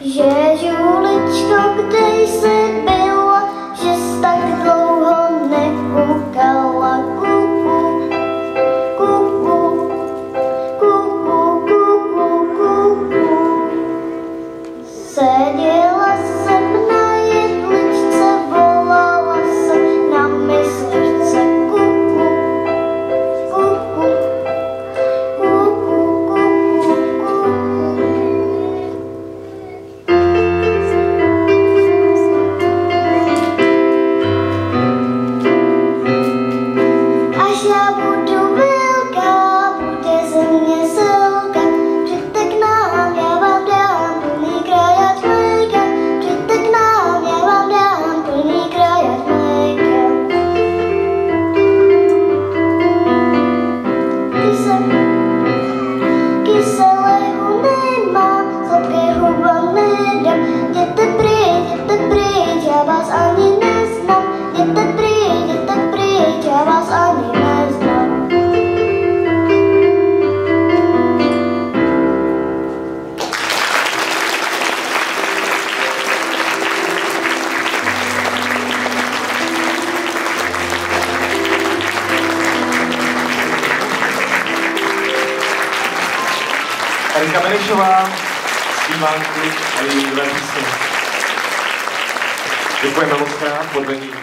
Žuličko, kde jsi byla, že jsi tak dlouho nekoukala? Kuku, kuku, kuku, kuku, kuku. Seděla jsem na jedličce, volala jsem na mysličce. Kuku, kuku, kuku, kuku, kuku. Až já budu velká, bude ze mě selka. Přijďte k nám, já vám dám plný krajač mléka. Přijďte k nám, já vám dám plný krajač mléka. Kyselého nemám, sladkého vám nedám. Jděte pryč, já vás ani neznám. Jděte pryč, já vás ani neznám. Erika Benešová, zpívánku a její druhé písně. Děkujeme moc krát, podvedení.